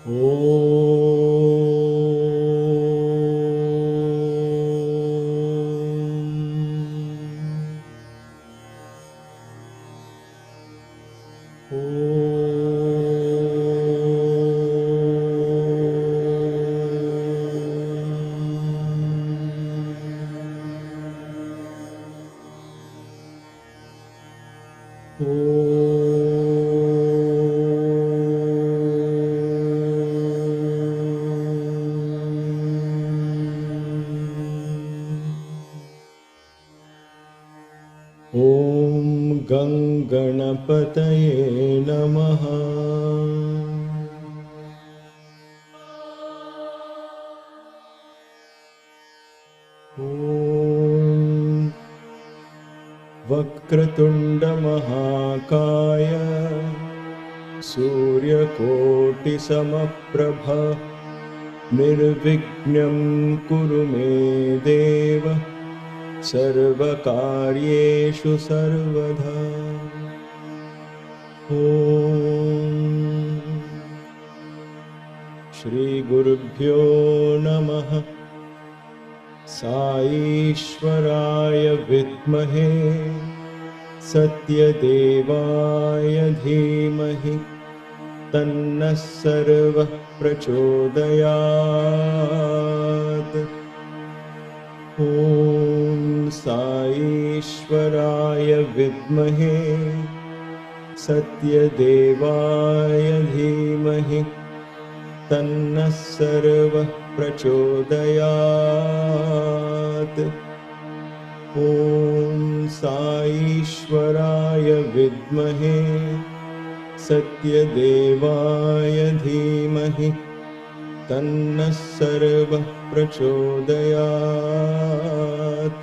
Om Ganganapataye Namaha. Om Vakratunda Mahakaya Suryakoti Samaprabha Nirvighnyam Kuru Me Deva Sarvakaryeshu Sarvadha. Om Shri Gurubhyo Namaha. Saishwaraya Vidmahe Satyadevaya Dhimahi Tanna Sarva Prachodayat. Om Saishwaraya Vidmahe Satyadevaya Dhimahi Tanna Sarva Prachodayat. Om Saishwaraya Vidmahe Satyadevaya Dhimahi Tanna Sarva Prachodayat.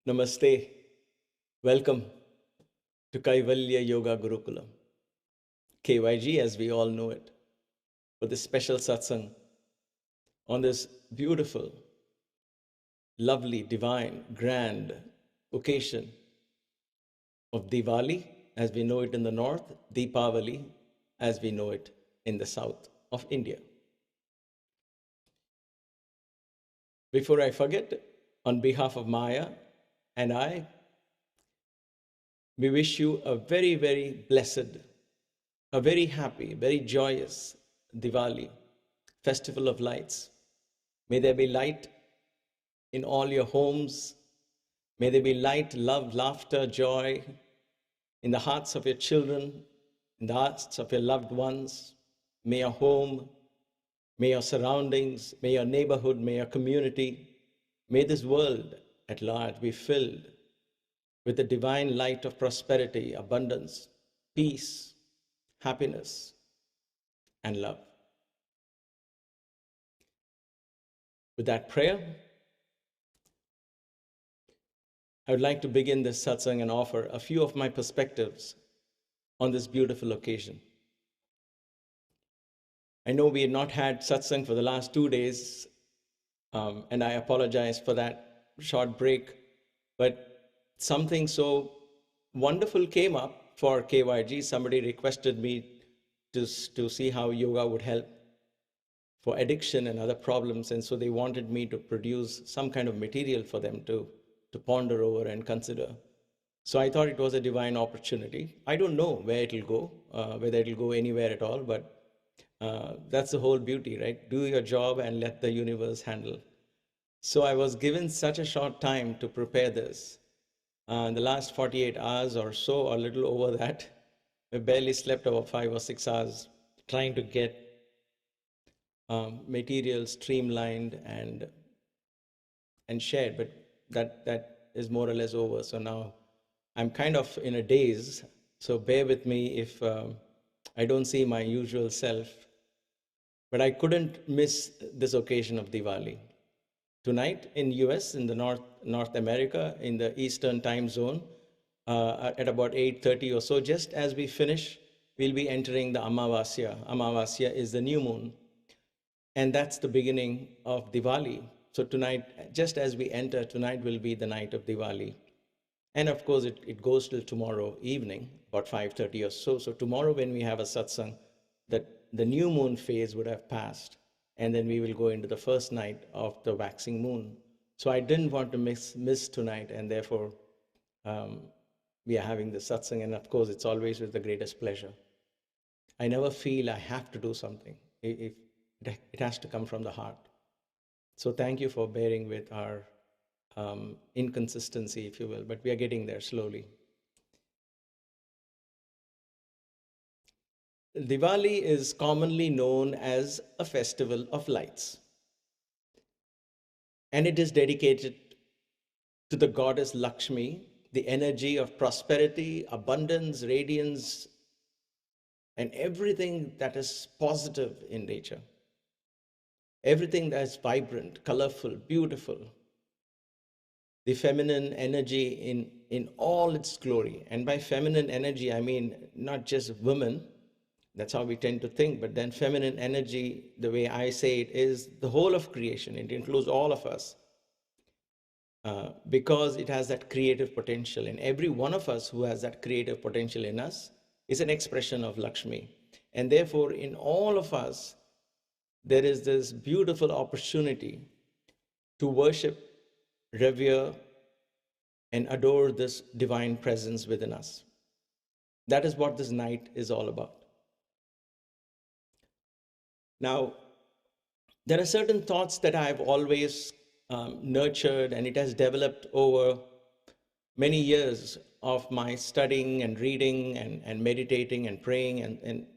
Namaste. Welcome to Kaivalya Yoga Gurukulam, KYG as we all know it, for this special satsang on this beautiful, lovely, divine, grand occasion of Diwali as we know it in the north, Deepavali as we know it in the south of India. Before I forget, on behalf of Maya and I, we wish you a very, very blessed, a very happy, very joyous Diwali, Festival of Lights. May there be light in all your homes. May there be light, love, laughter, joy in the hearts of your children, in the hearts of your loved ones. May your home, may your surroundings, may your neighborhood, may your community, may this world at large be filled with the divine light of prosperity, abundance, peace, happiness, and love. With that prayer, I would like to begin this satsang and offer a few of my perspectives on this beautiful occasion. I know we had not had satsang for the last 2 days, and I apologize for that short break, but something so wonderful came up for KYG. Somebody requested me to see how yoga would help for addiction and other problems, and so they wanted me to produce some kind of material for them to ponder over and consider. So I thought it was a divine opportunity. I don't know where it'll go, whether it'll go anywhere at all, but that's the whole beauty, right? Do your job and let the universe handle. So I was given such a short time to prepare this. The last 48 hours or so, or a little over that, I barely slept over 5 or 6 hours trying to get material streamlined and shared, but that is more or less over. So now I'm kind of in a daze, so bear with me if I don't see my usual self. But I couldn't miss this occasion of Diwali. Tonight in US, in the North America, in the Eastern time zone, at about 8:30 or so. Just as we finish, we'll be entering the Amavasya. Amavasya is the new moon. And that's the beginning of Diwali. So tonight, just as we enter, tonight will be the night of Diwali. And of course, it goes till tomorrow evening, about 5:30 or so. So tomorrow when we have a satsang, that the new moon phase would have passed. And then we will go into the first night of the waxing moon. So I didn't want to miss tonight, and therefore we are having the satsang. And of course, it's always with the greatest pleasure. I never feel I have to do something. If it has to come from the heart. So thank you for bearing with our inconsistency, if you will, but we are getting there slowly. Diwali is commonly known as a festival of lights, and it is dedicated to the goddess Lakshmi, the energy of prosperity, abundance, radiance, and everything that is positive in nature. Everything that is vibrant, colorful, beautiful. The feminine energy in all its glory. And by feminine energy, I mean not just women. That's how we tend to think. But then feminine energy, the way I say it, is the whole of creation. It includes all of us. Because it has that creative potential. And every one of us who has that creative potential in us is an expression of Lakshmi. And therefore, in all of us, there is this beautiful opportunity to worship, revere, and adore this divine presence within us. That is what this night is all about. Now, there are certain thoughts that I've always nurtured, and it has developed over many years of my studying and reading and meditating and praying and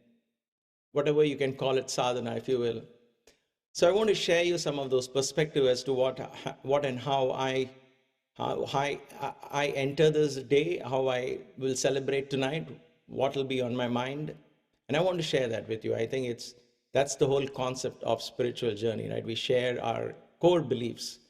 whatever you can call it, sadhana, if you will. So I want to share you some of those perspectives as to what and how I enter this day, how I will celebrate tonight, what will be on my mind. And I want to share that with you. I think that's the whole concept of spiritual journey, right? We share our core beliefs.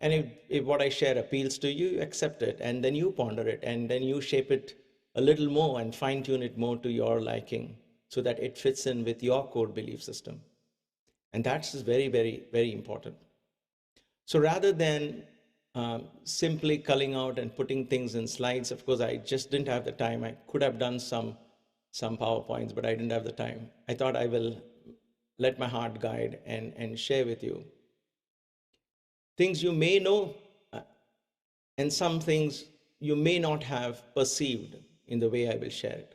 And if what I share appeals to you, you accept it, and then you ponder it, and then you shape it a little more and fine-tune it more to your liking so that it fits in with your core belief system. And that's very, very, very important. So rather than simply culling out and putting things in slides, of course, I just didn't have the time. I could have done some PowerPoints, but I didn't have the time. I thought I will let my heart guide and share with you things you may know and some things you may not have perceived in the way I will share it.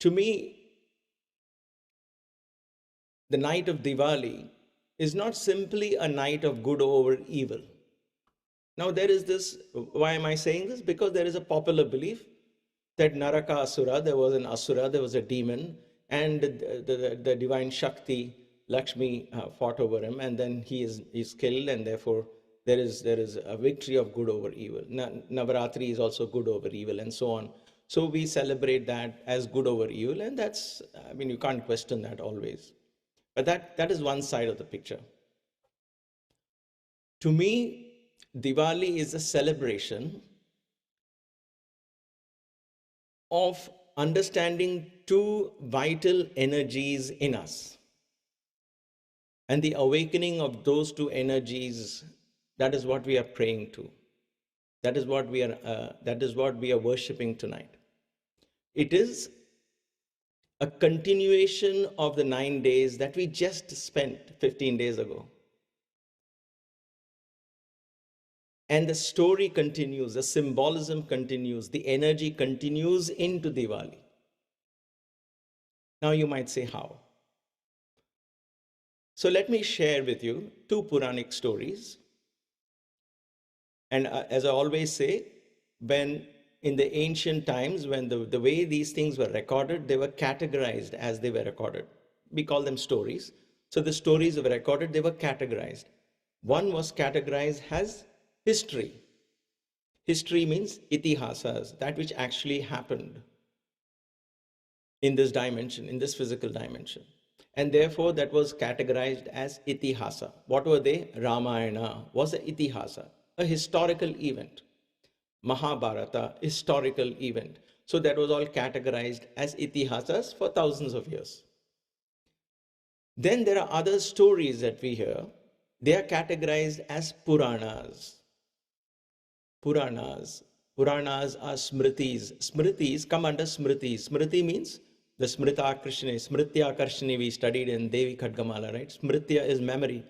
To me, the night of Diwali is not simply a night of good over evil. Now there is this, why am I saying this? Because there is a popular belief that Naraka Asura, there was an Asura, there was a demon, and the divine Shakti, Lakshmi, fought over him, and then he is killed, and therefore there is a victory of good over evil. Navaratri is also good over evil, and so on. So we celebrate that as good over evil, and that's, I mean, you can't question that always. But that is one side of the picture. To me, Diwali is a celebration of understanding two vital energies in us. And the awakening of those two energies, that is what we are praying to. That is what we are worshiping tonight. It is a continuation of the 9 days that we just spent 15 days ago. And the story continues, the symbolism continues, the energy continues into Diwali. Now you might say, how? So let me share with you two Puranic stories. And as I always say, when in the ancient times, when the way these things were recorded, they were categorized as they were recorded. We call them stories. So the stories were recorded, they were categorized. One was categorized as history. History means itihasas, that which actually happened in this dimension, in this physical dimension. And therefore, that was categorized as itihasa. What were they? Ramayana was the itihasa. a historical event. Mahabharata, historical event. So that was all categorized as itihasas for thousands of years. Then there are other stories that we hear. They are categorized as puranas. Puranas. Puranas are smritis. Smritis come under smritis. Smriti means the smritakarshini. Smrityakarshini we studied in Devi Khadgamala, right? Smritya is memory.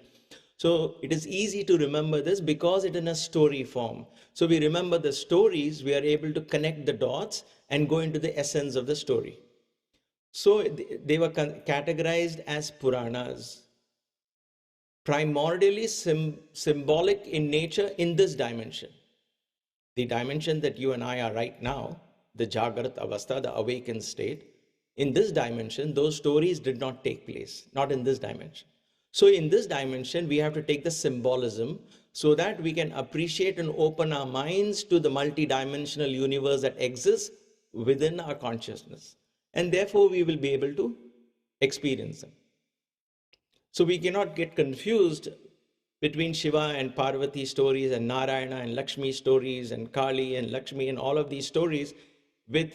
So it is easy to remember this because it is in a story form. So we remember the stories, we are able to connect the dots and go into the essence of the story. So they were categorized as Puranas, primordially symbolic in nature in this dimension. The dimension that you and I are right now, the Jagrat Avastha, the awakened state, in this dimension, those stories did not take place, not in this dimension. So in this dimension, we have to take the symbolism so that we can appreciate and open our minds to the multidimensional universe that exists within our consciousness. And therefore, we will be able to experience them. So we cannot get confused between Shiva and Parvati stories and Narayana and Lakshmi stories and Kali and Lakshmi and all of these stories with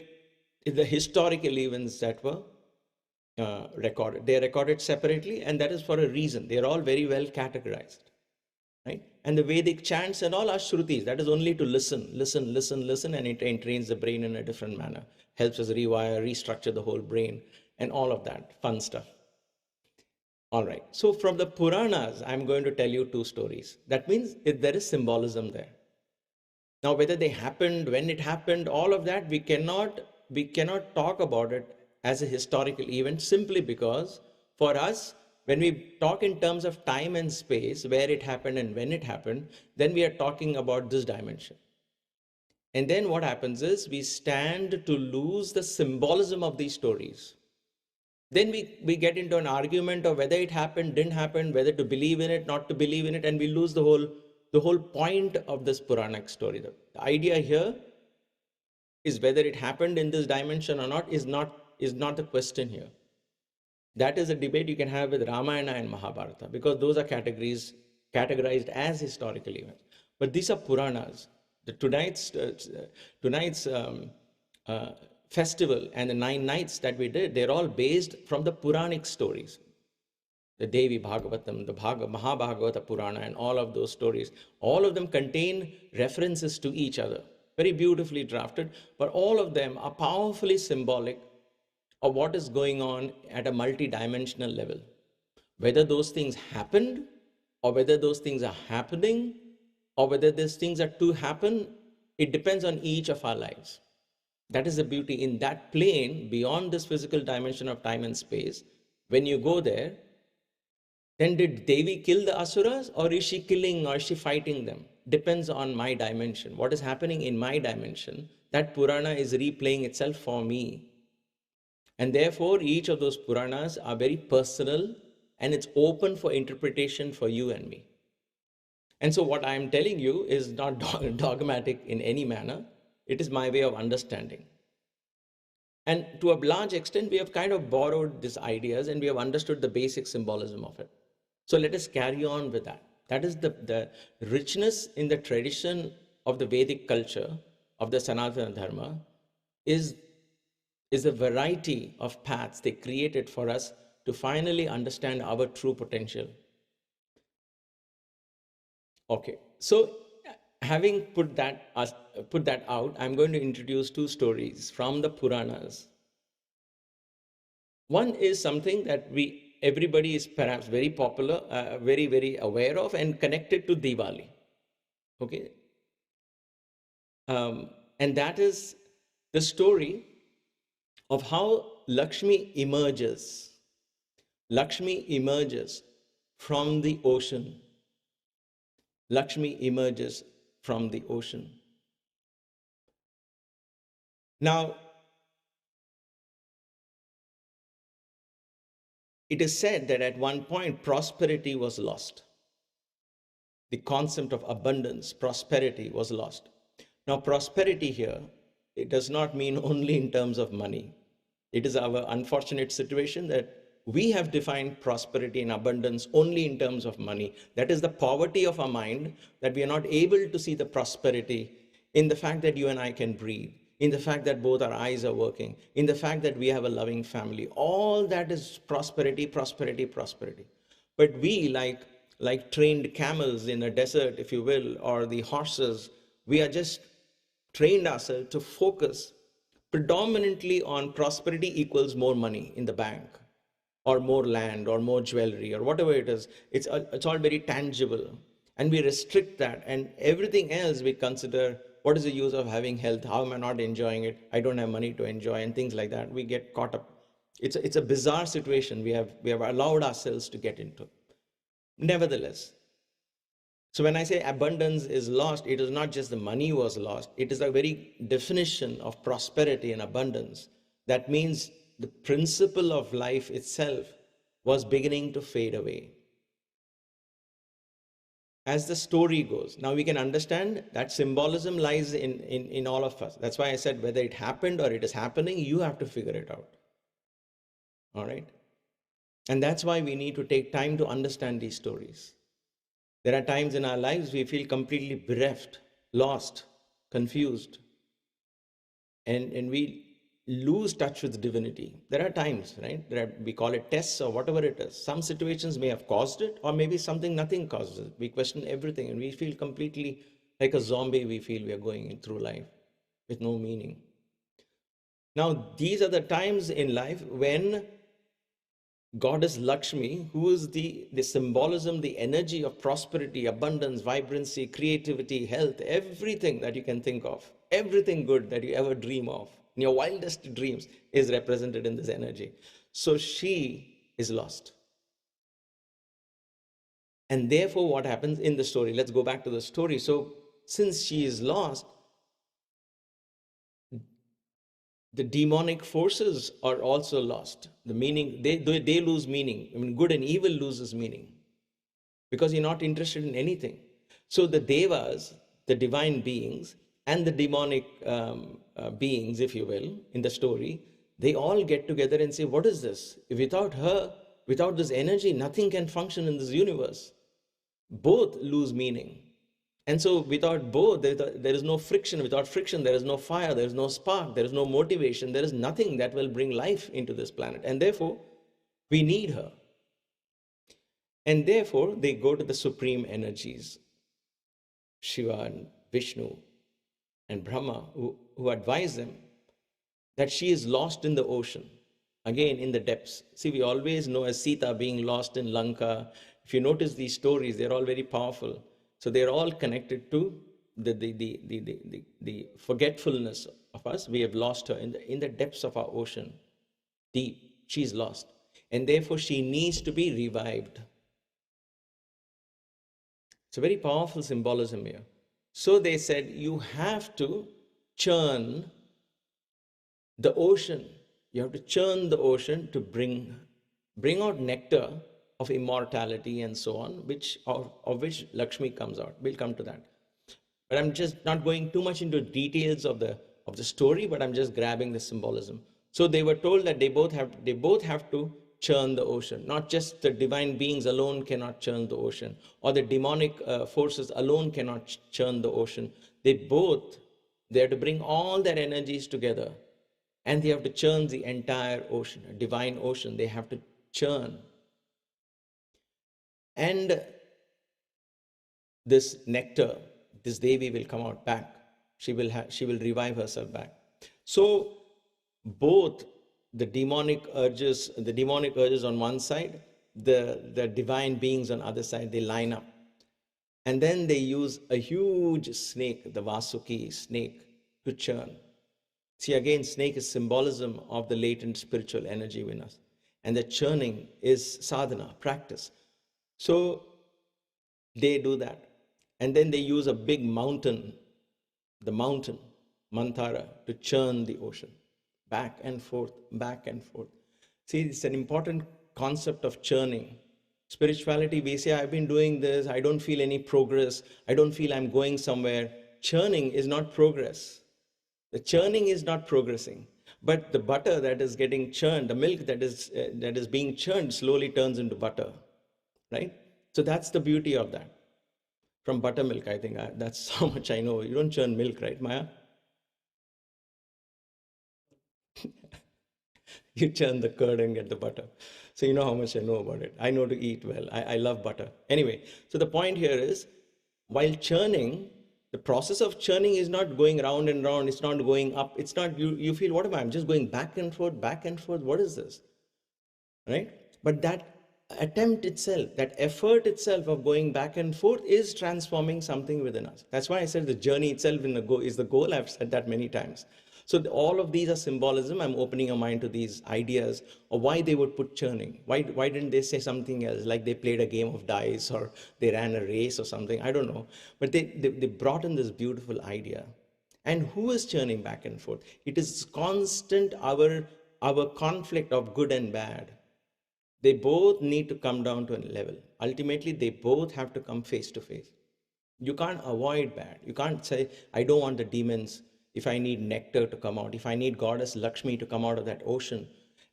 the historical events that were recorded. They are recorded separately, and that is for a reason. They are all very well categorized, right? And the Vedic chants and all are shrutis. That is only to listen, listen, listen, listen, and it trains the brain in a different manner. Helps us rewire, restructure the whole brain, and all of that fun stuff. All right. So from the Puranas, I'm going to tell you two stories. That means there is symbolism there. Now, whether they happened, when it happened, all of that, we cannot talk about it as a historical event simply because for us, when we talk in terms of time and space, where it happened and when it happened, then we are talking about this dimension. And then what happens is we stand to lose the symbolism of these stories. Then we get into an argument of whether it happened, didn't happen, whether to believe in it, not to believe in it, and we lose the whole point of this Puranic story. The idea here is whether it happened in this dimension or not is not the question here. That is a debate you can have with Ramayana and Mahabharata because those are categorized as historical events. But these are Puranas. Tonight's festival and the 9 nights that we did, they're all based from the Puranic stories. The Devi Bhagavatam, the Mahabhagavata Purana, and all of those stories. All of them contain references to each other. Very beautifully drafted, but all of them are powerfully symbolic of what is going on at a multidimensional level. Whether those things happened, or whether those things are happening, or whether these things are to happen, it depends on each of our lives. That is the beauty. In that plane, beyond this physical dimension of time and space, when you go there, then did Devi kill the Asuras, or is she killing, or is she fighting them? Depends on my dimension. What is happening in my dimension, that Purana is replaying itself for me. And therefore, each of those Puranas are very personal, and it's open for interpretation for you and me. And so what I'm telling you is not dogmatic in any manner. It is my way of understanding. And to a large extent, we have kind of borrowed these ideas and we have understood the basic symbolism of it. So let us carry on with that. That is the richness in the tradition of the Vedic culture, of the Sanatana Dharma, is a variety of paths they created for us to finally understand our true potential. Okay, so having put that out, I'm going to introduce 2 stories from the Puranas. One is something that everybody is perhaps very popular, very, very aware of and connected to Diwali. Okay, and that is the story of how Lakshmi emerges. Lakshmi emerges from the ocean. Lakshmi emerges from the ocean. Now, it is said that at one point prosperity was lost. The concept of abundance, prosperity was lost. Now, prosperity here, it does not mean only in terms of money. It is our unfortunate situation that We have defined prosperity and abundance only in terms of money. That is the poverty of our mind, that we are not able to see the prosperity in the fact that you and I can breathe, in the fact that both our eyes are working, in the fact that we have a loving family. All that is prosperity, prosperity, prosperity. But we, like trained camels in a desert, if you will, or the horses, we are just trained ourselves to focus predominantly on prosperity equals more money in the bank, or more land, or more jewelry, or whatever it is. It's all very tangible. And we restrict that. And everything else we consider, what is the use of having health? How am I not enjoying it? I don't have money to enjoy, and things like that. We get caught up. It's a bizarre situation we have allowed ourselves to get into. Nevertheless, so when I say abundance is lost, it is not just the money was lost. It is the very definition of prosperity and abundance. That means the principle of life itself was beginning to fade away. As the story goes, now we can understand that symbolism lies in all of us. That's why I said whether it happened or it is happening, you have to figure it out. All right? And that's why we need to take time to understand these stories. There are times in our lives we feel completely bereft, lost, confused, and we lose touch with divinity. There are times, right? We call it tests or whatever it is. Some situations may have caused it, or maybe nothing causes it. We question everything and we feel completely like a zombie. We feel we are going through life with no meaning. Now, these are the times in life when Goddess Lakshmi, who is the symbolism, the energy of prosperity, abundance, vibrancy, creativity, health, everything that you can think of, everything good that you ever dream of, in your wildest dreams, is represented in this energy. So she is lost. And therefore, what happens in the story? Let's go back to the story. So since she is lost, the demonic forces are also lost. The meaning, they lose meaning. I mean, good and evil loses meaning because you're not interested in anything. So the devas, the divine beings, and the demonic beings, if you will, in the story, they all get together and say, what is this? Without her, without this energy, nothing can function in this universe. Both lose meaning. And so without both, there is no friction. Without friction, there is no fire, there is no spark, there is no motivation, there is nothing that will bring life into this planet. And therefore, we need her. And therefore, they go to the supreme energies, Shiva and Vishnu and Brahma, who advise them that she is lost in the ocean, again in the depths. See, we always know as Sita being lost in Lanka. If you notice these stories, they're all very powerful. So they're all connected to the forgetfulness of us. We have lost her in the depths of our ocean, deep. She's lost. And therefore, she needs to be revived. It's a very powerful symbolism here. So they said, you have to churn the ocean. You have to churn the ocean to bring out nectar of immortality and so on, of which Lakshmi comes out. We'll come to that. But I'm just not going too much into details of the story, but I'm just grabbing the symbolism. So they were told that they both have to churn the ocean. Not just the divine beings alone cannot churn the ocean, or the demonic forces alone cannot churn the ocean. They have to bring all their energies together, and they have to churn the entire ocean, a divine ocean. They have to churn. And this nectar, this Devi will come out back. She will revive herself back. So both the demonic urges on one side, the divine beings on the other side, they line up. And then they use a huge snake, the Vasuki snake, to churn. See, again, snake is symbolism of the latent spiritual energy within us. And the churning is sadhana, practice. So they do that. And then they use a big mountain, the mountain, Mantara, to churn the ocean. Back and forth, back and forth. See, it's an important concept of churning. Spirituality, we say, I've been doing this, I don't feel any progress, I don't feel I'm going somewhere. Churning is not progress. The churning is not progressing. But the butter that is getting churned, the milk that is being churned slowly turns into butter, right? So that's the beauty of that. From buttermilk, I think that's how much I know. You don't churn milk, right, Maya? You churn the curd and get the butter. So you know how much I know about it. I know to eat well. I love butter. Anyway, so the point here is, while churning, the process of churning is not going round and round. It's not going up. It's not, you feel, what am I? I'm just going back and forth, back and forth. What is this? Right? But that attempt itself, that effort itself of going back and forth is transforming something within us. That's why I said the journey itself is the goal. I've said that many times. So all of these are symbolism. I'm opening your mind to these ideas of why they would put churning. Why didn't they say something else, like they played a game of dice or they ran a race or something? I don't know. But they brought in this beautiful idea. And who is churning back and forth? It is constant, our conflict of good and bad. They both need to come down to a level. Ultimately, they both have to come face to face. You can't avoid bad. You can't say, I don't want the demons. If I need nectar to come out, if I need goddess Lakshmi to come out of that ocean,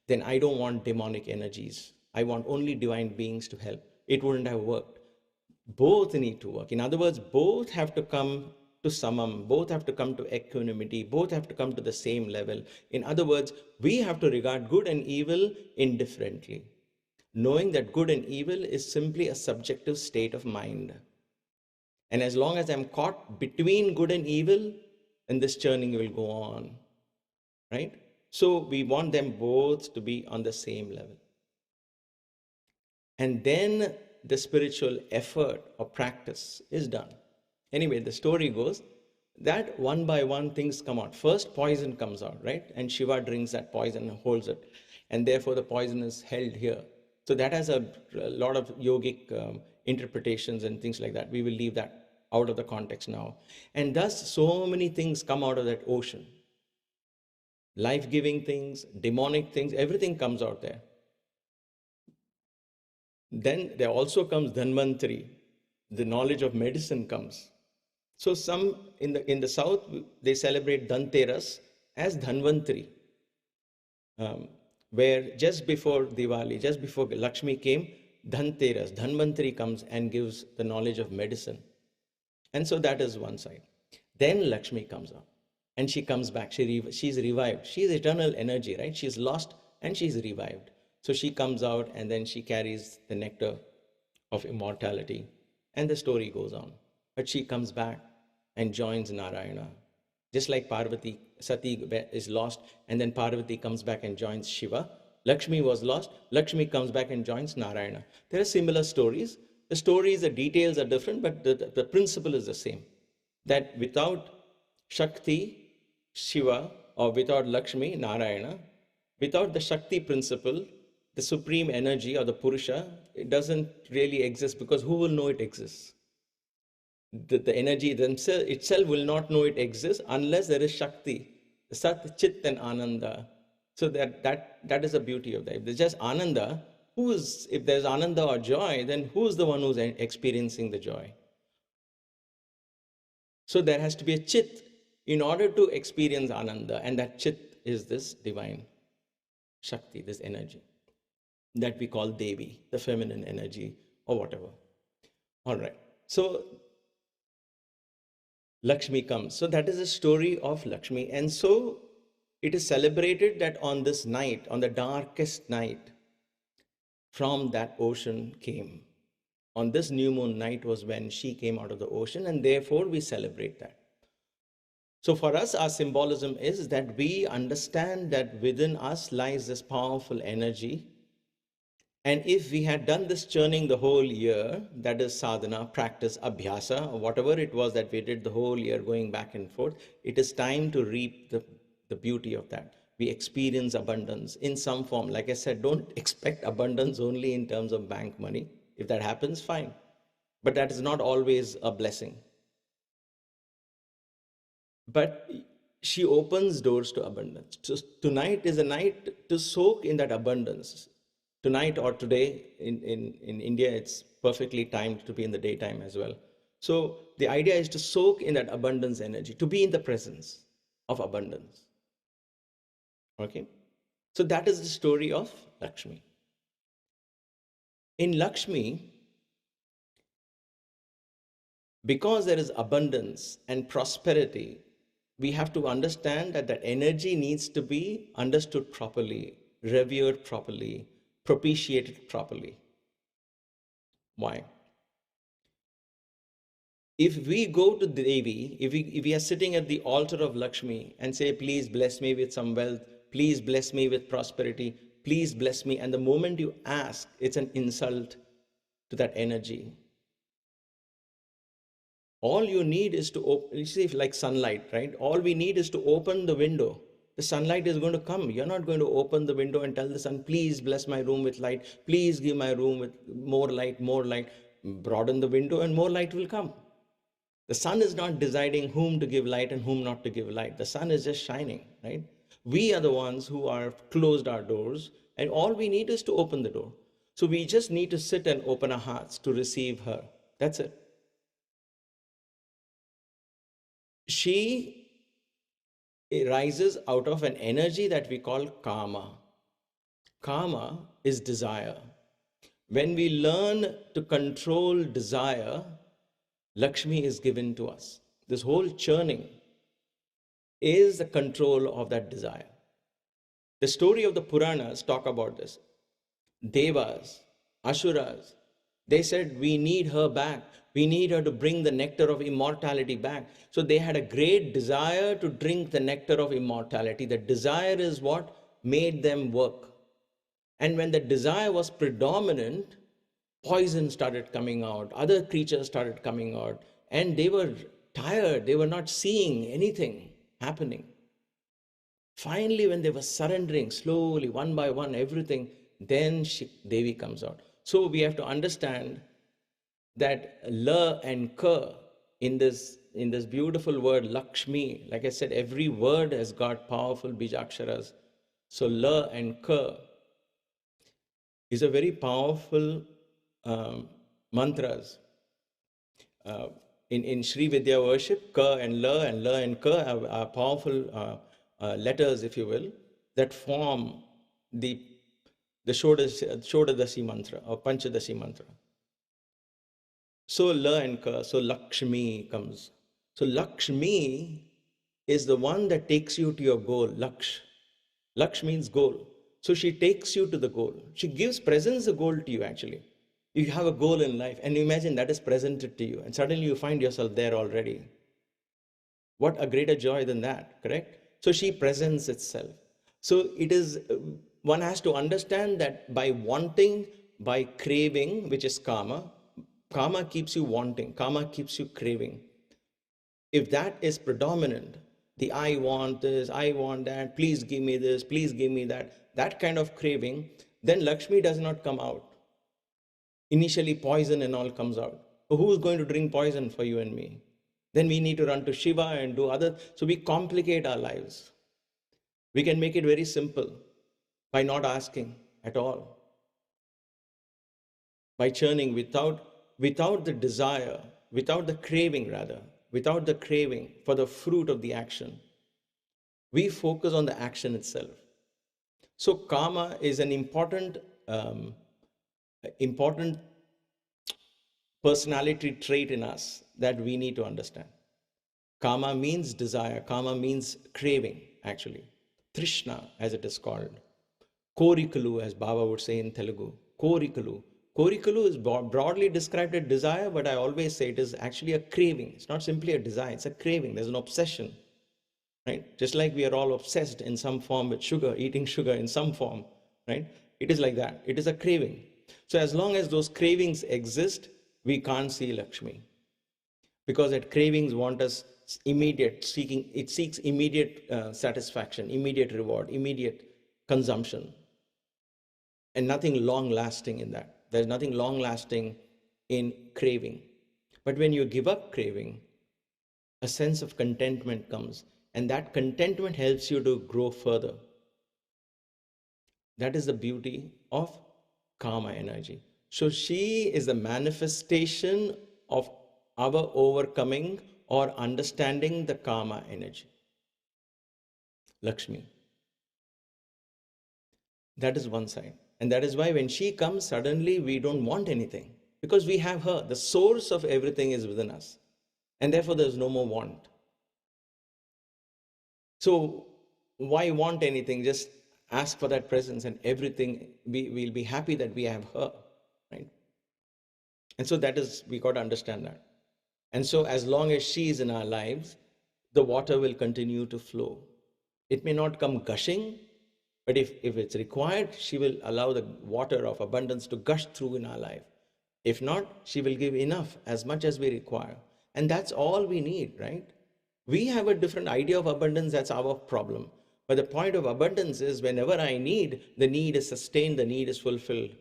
then I don't want demonic energies. I want only divine beings to help. It wouldn't have worked. Both need to work. In other words, both have to come to samam, both have to come to equanimity, both have to come to the same level. In other words, we have to regard good and evil indifferently, knowing that good and evil is simply a subjective state of mind. And as long as I'm caught between good and evil, then this churning will go on, right? So we want them both to be on the same level. And then the spiritual effort or practice is done. Anyway, the story goes that one by one things come out. First, poison comes out, right? And Shiva drinks that poison and holds it. And therefore, the poison is held here. So that has a lot of yogic interpretations and things like that. We will leave that out of the context now. And thus, so many things come out of that ocean. Life-giving things, demonic things, everything comes out there. Then there also comes Dhanvantari. The knowledge of medicine comes. So some in the south, they celebrate Dhanteras as Dhanvantari, where just before Diwali, just before Lakshmi came, Dhanteras, Dhanvantari comes and gives the knowledge of medicine. And so that is one side. Then Lakshmi comes up and she comes back. She's revived. She's eternal energy, right? She's lost and she's revived. So she comes out and then she carries the nectar of immortality. And the story goes on. But she comes back and joins Narayana. Just like Parvati, Sati is lost, and then Parvati comes back and joins Shiva. Lakshmi was lost. Lakshmi comes back and joins Narayana. There are similar stories. The stories, the details are different, but the principle is the same. That without Shakti, Shiva, or without Lakshmi, Narayana, without the Shakti principle, the supreme energy or the Purusha, it doesn't really exist, because who will know it exists? The energy itself will not know it exists unless there is Shakti, Sat, Chit, and Ananda. So that is the beauty of that. If there's just Ananda, if there's Ananda or joy, then who's the one who's experiencing the joy? So there has to be a Chit in order to experience Ananda, and that Chit is this divine Shakti, this energy that we call Devi, the feminine energy or whatever. All right. So Lakshmi comes. So that is the story of Lakshmi. And so it is celebrated that on this night, on the darkest night, from that ocean came. On this new moon night was when she came out of the ocean, and therefore we celebrate that. So for us, our symbolism is that we understand that within us lies this powerful energy. And if we had done this churning the whole year, that is sadhana, practice, abhyasa, or whatever it was that we did the whole year going back and forth, it is time to reap the beauty of that. We experience abundance in some form. Like I said, don't expect abundance only in terms of bank money. If that happens, fine. But that is not always a blessing. But she opens doors to abundance. So tonight is a night to soak in that abundance. Tonight or today in India, it's perfectly timed to be in the daytime as well. So the idea is to soak in that abundance energy, to be in the presence of abundance. Okay? So that is the story of Lakshmi. In Lakshmi, because there is abundance and prosperity, we have to understand that that energy needs to be understood properly, revered properly, propitiated properly. Why? If we go to Devi, if we are sitting at the altar of Lakshmi and say, please bless me with some wealth, please bless me with prosperity, please bless me, and the moment you ask, it's an insult to that energy. All you need is to open, you see, like sunlight, right? All we need is to open the window. The sunlight is going to come. You're not going to open the window and tell the sun, please bless my room with light. Please give my room with more light, more light. Broaden the window and more light will come. The sun is not deciding whom to give light and whom not to give light. The sun is just shining, right? We are the ones who are closed our doors, and all we need is to open the door. So we just need to sit and open our hearts to receive her. That's it. She rises out of an energy that we call karma. Karma is desire. When we learn to control desire, Lakshmi is given to us. This whole churning is the control of that desire. The story of the Puranas talk about this. Devas, Asuras, they said, we need her back. We need her to bring the nectar of immortality back. So they had a great desire to drink the nectar of immortality. The desire is what made them work. And when the desire was predominant, poison started coming out, other creatures started coming out, and they were tired. They were not seeing anything happening. Finally, when they were surrendering slowly, one by one, everything, then Devi comes out. So we have to understand that la and ka in this beautiful word Lakshmi, like I said, every word has got powerful bijaksharas. So la and ka is a very powerful mantras. In Sri Vidya worship, ka and la and ka are powerful letters, if you will, that form the Shodadasi mantra or Panchadasi mantra. So la and ka, so Lakshmi comes. So Lakshmi is the one that takes you to your goal. Laksh means goal. So she takes you to the goal. She presents the goal to you actually. You have a goal in life and imagine that is presented to you and suddenly you find yourself there already. What a greater joy than that, correct? So she presents itself. So it is, one has to understand that by wanting, by craving, which is karma, karma keeps you wanting, karma keeps you craving. If that is predominant, the I want this, I want that, please give me this, please give me that kind of craving, then Lakshmi does not come out. Initially, poison and all comes out. So who's going to drink poison for you and me? Then we need to run to Shiva and do other. So we complicate our lives. We can make it very simple by not asking at all. By churning without the desire, without the craving rather, without the craving for the fruit of the action. We focus on the action itself. So karma is an important personality trait in us that we need to understand. Kama means desire. Kama means craving, actually. Trishna, as it is called. Korikalu, as Baba would say in Telugu. Korikalu. Korikalu is broadly described as desire, but I always say it is actually a craving. It's not simply a desire, it's a craving. There's an obsession, right? Just like we are all obsessed in some form with sugar, eating sugar in some form, right? It is like that. It is a craving. So as long as those cravings exist, we can't see Lakshmi. Because that cravings want us it seeks immediate satisfaction, immediate reward, immediate consumption. And nothing long lasting in that. There's nothing long lasting in craving. But when you give up craving, a sense of contentment comes. And that contentment helps you to grow further. That is the beauty of karma energy. So she is the manifestation of our overcoming or understanding the karma energy. Lakshmi. That is one side. And that is why when she comes, suddenly we don't want anything because we have her. The source of everything is within us. And therefore, there's no more want. So, why want anything? Just ask for that presence and everything. We'll be happy that we have her, right? And so, that is, we got to understand that. And so, as long as she is in our lives, the water will continue to flow. It may not come gushing, but if it's required, she will allow the water of abundance to gush through in our life. If not, she will give enough, as much as we require. And that's all we need, right? We have a different idea of abundance, that's our problem. But the point of abundance is whenever I need, the need is sustained, the need is fulfilled.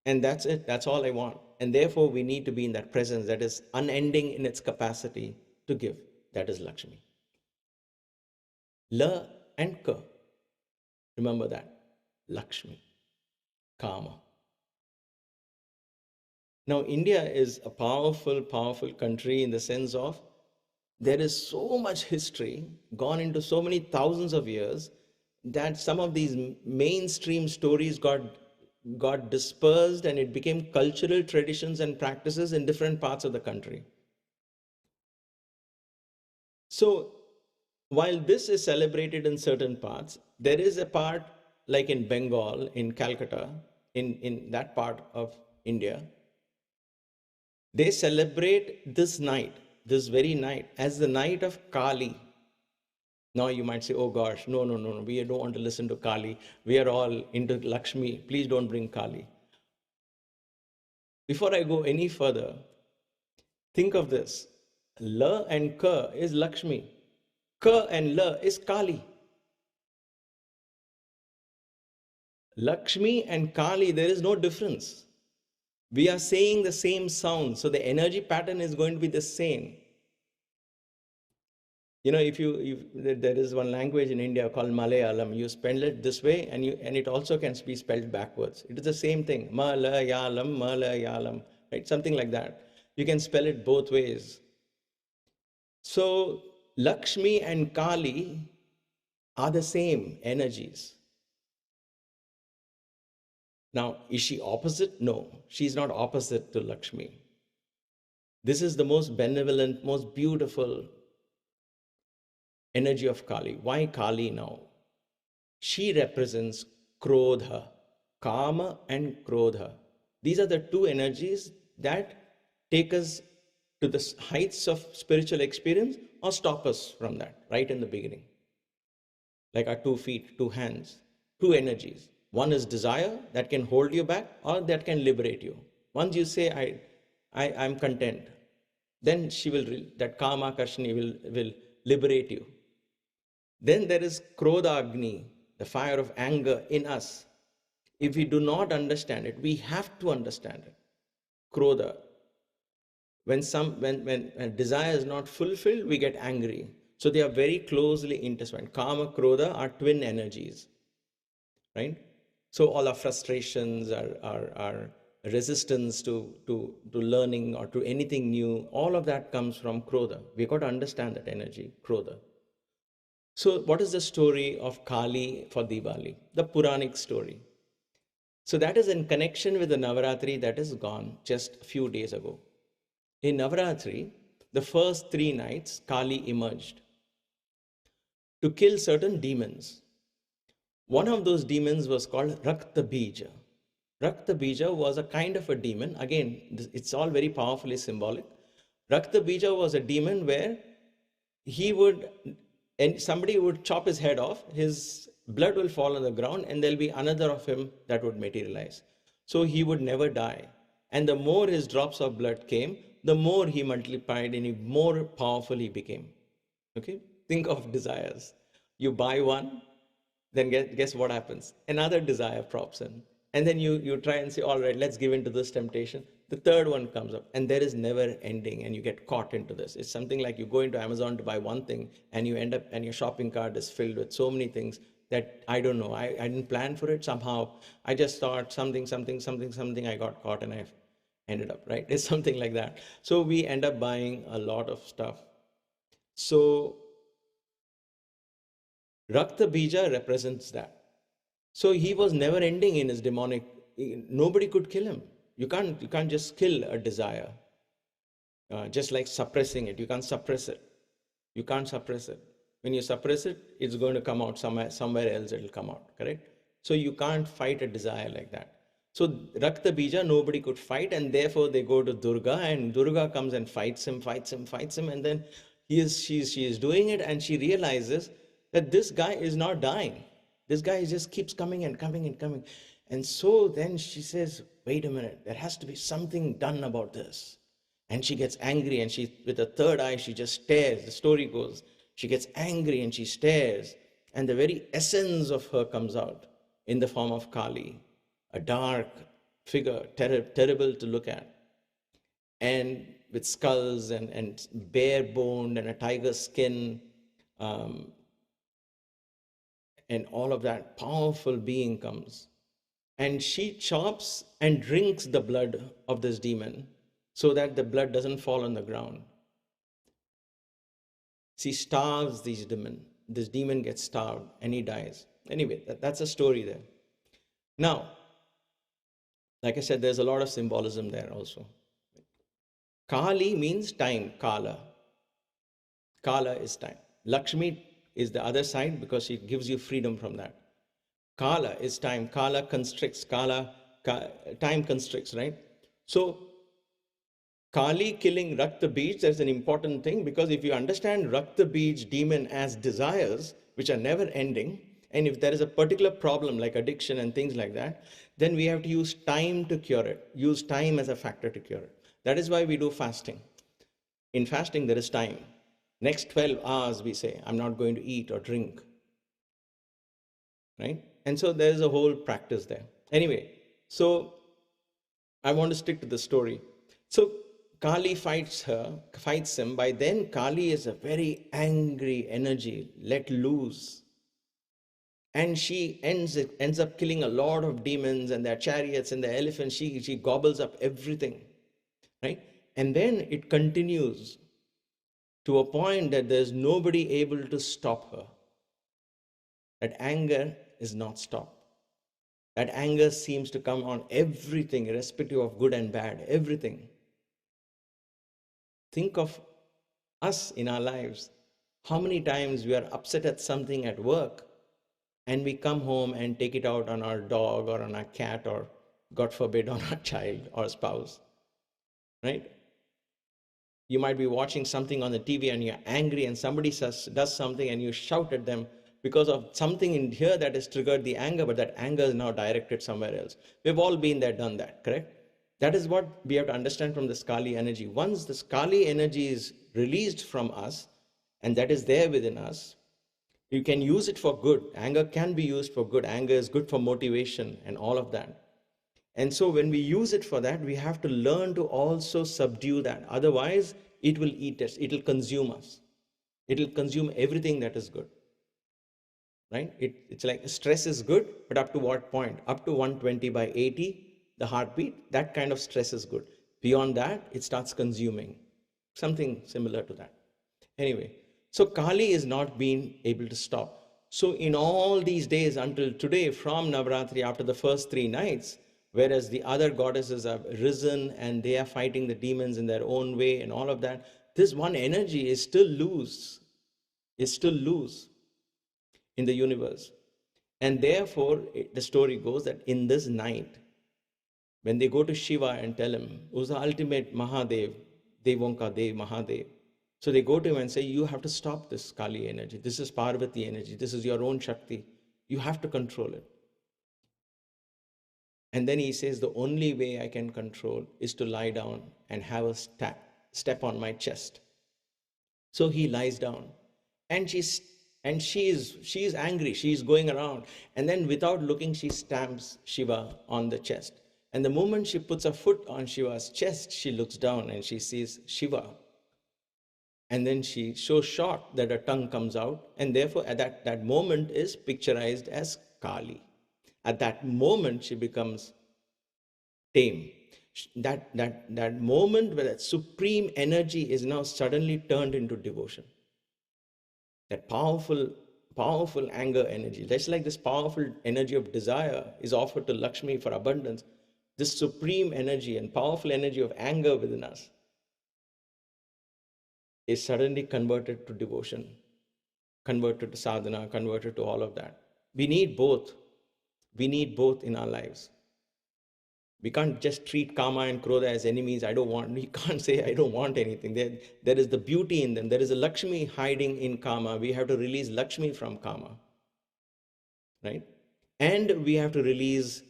And that's it, that's all I want. And therefore, we need to be in that presence that is unending in its capacity to give. That is Lakshmi. La and Ka. Remember that. Lakshmi. Kama. Now, India is a powerful, powerful country in the sense of there is so much history gone into so many thousands of years that some of these mainstream stories got dispersed and it became cultural traditions and practices in different parts of the country. So, while this is celebrated in certain parts, there is a part like in Bengal, in Calcutta, in that part of India, they celebrate this night, this very night, as the night of Kali. Now you might say, oh gosh, no, we don't want to listen to Kali. We are all into Lakshmi. Please don't bring Kali. Before I go any further, think of this. La and Ka is Lakshmi. Ka and La is Kali. Lakshmi and Kali, there is no difference. We are saying the same sound, so the energy pattern is going to be the same. You know, if there is one language in India called Malayalam, you spell it this way, and it also can be spelled backwards. It is the same thing, Malayalam, right? Something like that. You can spell it both ways. So Lakshmi and Kali are the same energies. Now, is she opposite? No, she's not opposite to Lakshmi. This is the most benevolent, most beautiful energy of Kali. Why Kali now? She represents Krodha, Kama and Krodha. These are the two energies that take us to the heights of spiritual experience or stop us from that right in the beginning. Like our 2 feet, 2 hands, 2 energies. One is desire that can hold you back or that can liberate you. Once you say, I'm content, then that Kama Karshani will liberate you. Then there is Krodha Agni, the fire of anger in us. If we do not understand it, we have to understand it. Krodha. When desire is not fulfilled, we get angry. So they are very closely intertwined. Kama, Krodha are twin energies, right? So all our frustrations, our resistance to learning or to anything new, all of that comes from Krodha. We've got to understand that energy, Krodha. So what is the story of Kali for Diwali? The Puranic story. So that is in connection with the Navaratri that is gone just a few days ago. In Navaratri, the first 3 nights, Kali emerged to kill certain demons. One of those demons was called Rakta Bija. Rakta Bija was a kind of a demon. Again, it's all very powerfully symbolic. Rakta Bija was a demon where somebody would chop his head off, his blood will fall on the ground, and there'll be another of him that would materialize. So he would never die. And the more his drops of blood came, the more he multiplied and the more powerful he became. Okay? Think of desires. You buy one, then guess what happens? Another desire props in. And then you try and say, all right, let's give in to this temptation. The third one comes up, and there is never ending, and you get caught into this. It's something like you go into Amazon to buy one thing, and you end up, and your shopping cart is filled with so many things that I don't know. I didn't plan for it. Somehow I just thought something, I got caught, and I ended up, right? It's something like that. So we end up buying a lot of stuff. So Rakta Bija represents that. So he was never ending in his demonic. Nobody could kill him. You can't just kill a desire. Just like suppressing it. You can't suppress it. You can't suppress it. When you suppress it, it's going to come out somewhere else it'll come out, correct? So you can't fight a desire like that. So Rakta Bija, nobody could fight, and therefore they go to Durga, and Durga comes and fights him, and then she is doing it, and she realizes that this guy is not dying. This guy just keeps coming and coming and coming. And so then she says, wait a minute, there has to be something done about this. And she gets angry, and she, with a third eye, she just stares. The story goes, she gets angry and she stares, and the very essence of her comes out in the form of Kali, a dark figure, terrible to look at, and with skulls and bare boned and a tiger skin, and all of that powerful being comes. And she chops and drinks the blood of this demon so that the blood doesn't fall on the ground. She starves these demon. This demon gets starved and he dies. Anyway, that's a story there. Now, like I said, there's a lot of symbolism there also. Kali means time, Kala. Kala is time. Lakshmi is the other side because she gives you freedom from that. Kala is time. Kala constricts. Time constricts, right? So Kali killing Rakta Bij, that's an important thing, because if you understand Rakta Bij demon as desires, which are never ending, and if there is a particular problem like addiction and things like that, then we have to use time to cure it, use time as a factor to cure it. That is why we do fasting. In fasting, there is time. Next 12 hours, we say, I'm not going to eat or drink. Right? And so there's a whole practice there. Anyway, so I want to stick to the story. So Kali fights him. By then, Kali is a very angry energy, let loose. And she ends up killing a lot of demons and their chariots and the elephants. She gobbles up everything, right? And then it continues to a point that there's nobody able to stop her. That anger is not stopped. That anger seems to come on everything, irrespective of good and bad, everything. Think of us in our lives. How many times we are upset at something at work and we come home and take it out on our dog or on our cat or, God forbid, on our child or spouse, right? You might be watching something on the TV and you're angry and somebody does something and you shout at them because of something in here that has triggered the anger, but that anger is now directed somewhere else. We've all been there, done that, correct? That is what we have to understand from this Kali energy. Once this Kali energy is released from us, and that is there within us, you can use it for good. Anger can be used for good. Anger is good for motivation and all of that. And so when we use it for that, we have to learn to also subdue that. Otherwise, it will eat us. It will consume us. It will consume everything that is good. Right? It's like stress is good, but up to what point? Up to 120/80, the heartbeat, that kind of stress is good. Beyond that, it starts consuming. Something similar to that. Anyway, so Kali is not being able to stop. So in all these days until today, from Navratri, after the first 3 nights, whereas the other goddesses have risen and they are fighting the demons in their own way and all of that, this one energy is still loose, in the universe. And therefore, the story goes that in this night, when they go to Shiva and tell him, who's the ultimate Mahadev, Devonka Dev, Mahadev. So they go to him and say, you have to stop this Kali energy. This is Parvati energy. This is your own Shakti. You have to control it. And then he says, the only way I can control is to lie down and have a step on my chest. So he lies down and she is angry. She is going around. And then without looking, she stamps Shiva on the chest. And the moment she puts her foot on Shiva's chest, she looks down and she sees Shiva. And then she's so shocked that her tongue comes out. And therefore, at that moment is picturized as Kali. At that moment, she becomes tame. That moment where that supreme energy is now suddenly turned into devotion. That powerful powerful anger energy. Just like this powerful energy of desire is offered to Lakshmi for abundance, this supreme energy and powerful energy of anger within us is suddenly converted to devotion, converted to sadhana, converted to all of that. We need both. We need both in our lives. We can't just treat Kama and Krodha as enemies. We can't say, I don't want anything. There is the beauty in them. There is a Lakshmi hiding in Kama. We have to release Lakshmi from Kama, right? And we have to release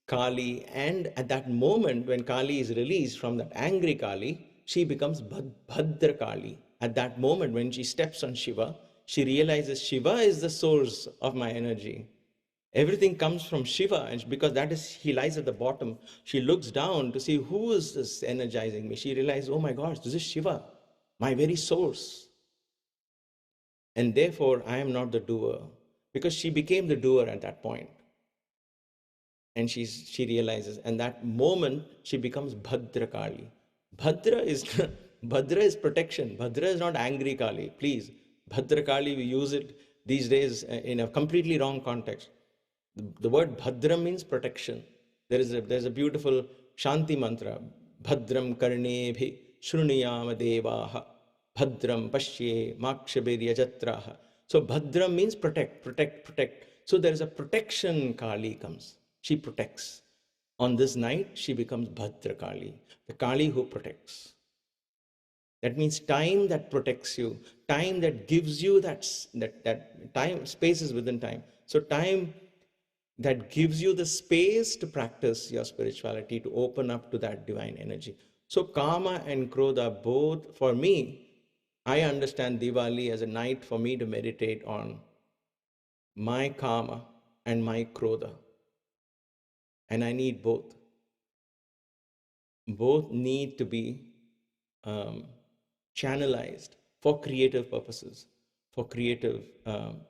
Kali. And at that moment, when Kali is released from that angry Kali, she becomes Bhadra Kali. At that moment, when she steps on Shiva, she realizes Shiva is the source of my energy. Everything comes from Shiva, and because he lies at the bottom, she looks down to see who is this energizing me. She realizes, oh my gosh, this is Shiva, my very source. And therefore, I am not the doer, because she became the doer at that point. And she realizes, and that moment, she becomes Bhadra Kali. Bhadra is protection. Bhadra is not angry Kali. Please, Bhadra Kali, we use it these days in a completely wrong context. The word Bhadra means protection. There's a beautiful Shanti mantra. Bhadram karnebhi shruniyama devaha. Bhadram pashye makshabirya jatraha. So Bhadram means protect, protect, protect. So there is a protection Kali comes. She protects. On this night, she becomes Bhadra Kali, the Kali who protects. That means time that protects you, time that gives you that time, space is within time. So time that gives you the space to practice your spirituality, to open up to that divine energy. So Kama and Krodha both, for me, I understand Diwali as a night for me to meditate on my Kama and my Krodha. And I need both. Both need to be channelized for creative purposes, for creative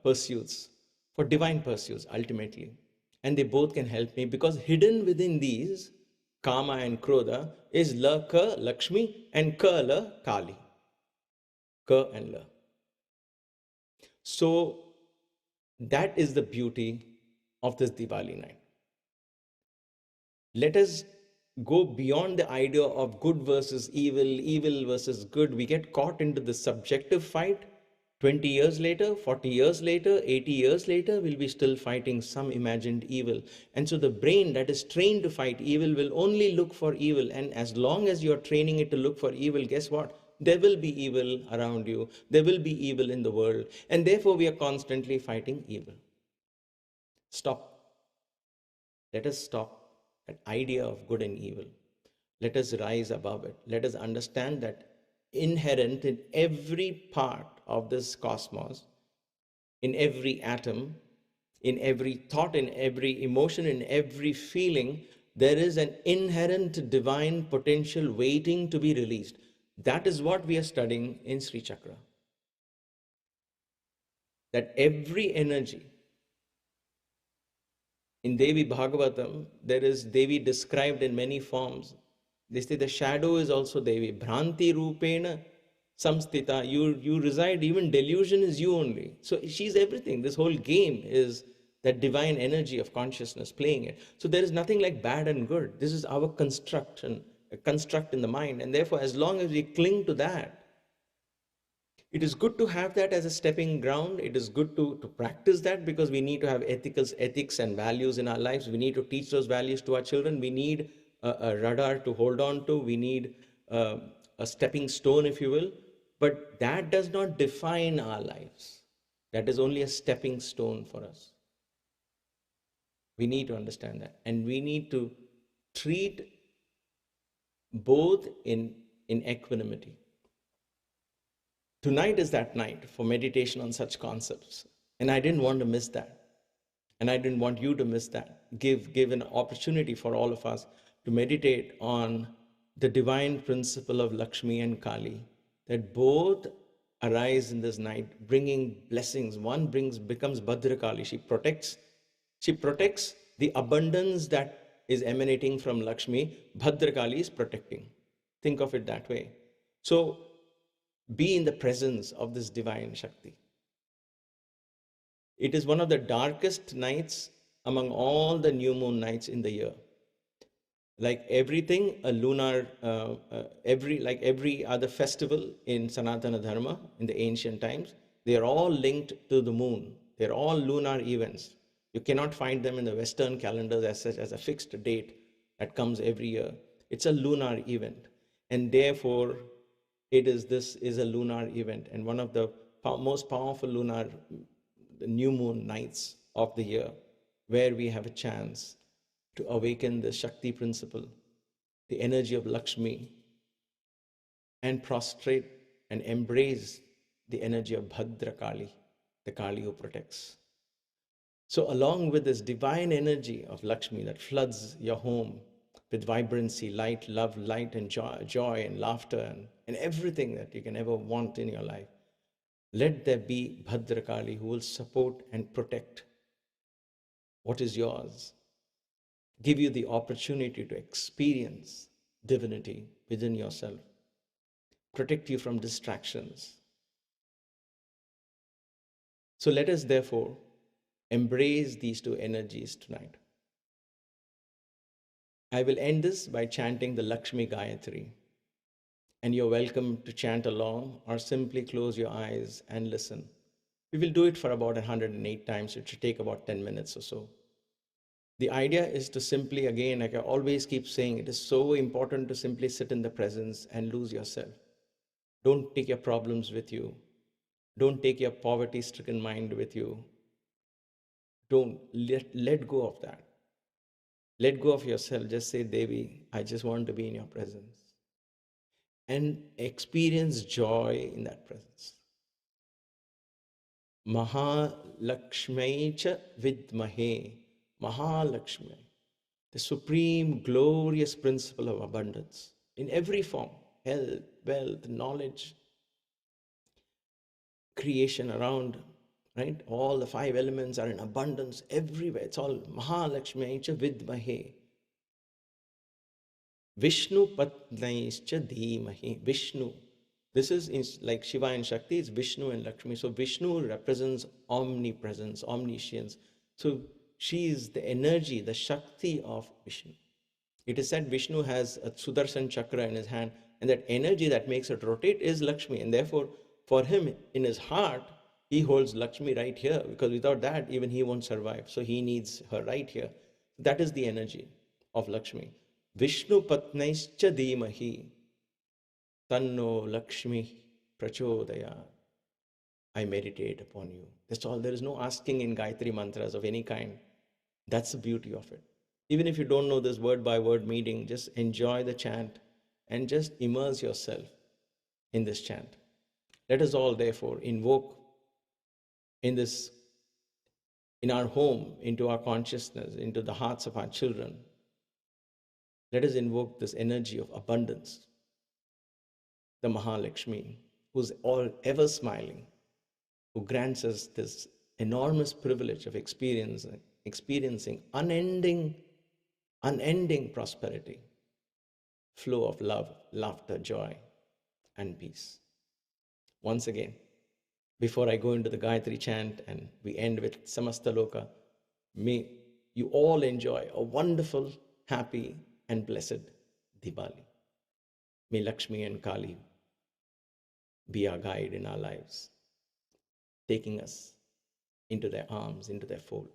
pursuits, for divine pursuits, ultimately. And they both can help me, because hidden within these, Kama and Krodha, is Lakshmi, and Kali. Ka and La. So that is the beauty of this Diwali night. Let us go beyond the idea of good versus evil, evil versus good. We get caught into the subjective fight. 20 years later, 40 years later, 80 years later, we'll be still fighting some imagined evil. And so the brain that is trained to fight evil will only look for evil. And as long as you're training it to look for evil, guess what? There will be evil around you. There will be evil in the world. And therefore, we are constantly fighting evil. Stop. Let us stop that idea of good and evil. Let us rise above it. Let us understand that inherent in every part of this cosmos, in every atom, in every thought, in every emotion, in every feeling, there is an inherent divine potential waiting to be released. That is what we are studying in Sri Chakra. That every energy, in Devi Bhagavatam, there is Devi described in many forms. They say the shadow is also Devi. Bhranti Rupena Samstita. You reside, even delusion is you only. So she's everything. This whole game is that divine energy of consciousness playing it. So there is nothing like bad and good. This is our construct in the mind. And therefore, as long as we cling to that, it is good to have that as a stepping ground. It is good to practice that, because we need to have ethics and values in our lives. We need to teach those values to our children. We need a radar to hold on to. We need a stepping stone, if you will. But that does not define our lives. That is only a stepping stone for us. We need to understand that. And we need to treat both in equanimity. Tonight is that night for meditation on such concepts. And I didn't want to miss that. And I didn't want you to miss that. Give an opportunity for all of us to meditate on the divine principle of Lakshmi and Kali, that both arise in this night, bringing blessings. One becomes Bhadra Kali. She protects the abundance that is emanating from Lakshmi. Bhadra Kali is protecting. Think of it that way. So be in the presence of this divine Shakti. It is one of the darkest nights among all the new moon nights in the year. Like everything, a lunar, every other festival in Sanatana Dharma in the ancient times, they are all linked to the moon. They're all lunar events. You cannot find them in the Western calendars as such as a fixed date that comes every year. It's a lunar event. And therefore, this is a lunar event and one of the most powerful lunar new moon nights of the year, where we have a chance to awaken the Shakti principle, the energy of Lakshmi, and prostrate and embrace the energy of Bhadra Kali, the Kali who protects. So along with this divine energy of Lakshmi that floods your home with vibrancy, light, love, light and joy and laughter and everything that you can ever want in your life, let there be Bhadra Kali who will support and protect what is yours, give you the opportunity to experience divinity within yourself, protect you from distractions. So let us therefore embrace these two energies tonight. I will end this by chanting the Lakshmi Gayatri, and you're welcome to chant along or simply close your eyes and listen. We will do it for about 108 times. It should take about 10 minutes or so. The idea is to simply, again, like I always keep saying, it is so important to simply sit in the presence and lose yourself. Don't take your problems with you. Don't take your poverty-stricken mind with you. Don't let go of that. Let go of yourself. Just say, Devi, I just want to be in your presence. And experience joy in that presence. Mahalakshmi cha vidmahe. Mahalakshmi, the supreme glorious principle of abundance in every form, health, wealth, knowledge, creation around, right? All the 5 elements are in abundance everywhere. It's all Mahalakshmi cha vidmahe. Vishnu patnaischa dhimahi. Vishnu. This is like Shiva and Shakti, it's Vishnu and Lakshmi. So Vishnu represents omnipresence, omniscience. So she is the energy, the Shakti of Vishnu. It is said Vishnu has a Sudarshan chakra in his hand, and that energy that makes it rotate is Lakshmi. And therefore, for him, in his heart, he holds Lakshmi right here, because without that, even he won't survive. So he needs her right here. That is the energy of Lakshmi. Vishnu patnaischa dhimahi tanno Lakshmi prachodaya. I meditate upon you. That's all. There is no asking in Gayatri mantras of any kind. That's the beauty of it. Even if you don't know this word by word meaning, just enjoy the chant and just immerse yourself in this chant. Let us all therefore invoke in our home, into our consciousness, into the hearts of our children. Let us invoke this energy of abundance, the Mahalakshmi, who's all ever smiling, who grants us this enormous privilege of experiencing unending prosperity, flow of love, laughter, joy, and peace. Once again, before I go into the Gayatri chant and we end with Samasta Loka, may you all enjoy a wonderful, happy, and blessed Diwali. May Lakshmi and Kali be our guide in our lives, taking us into their arms, into their fold.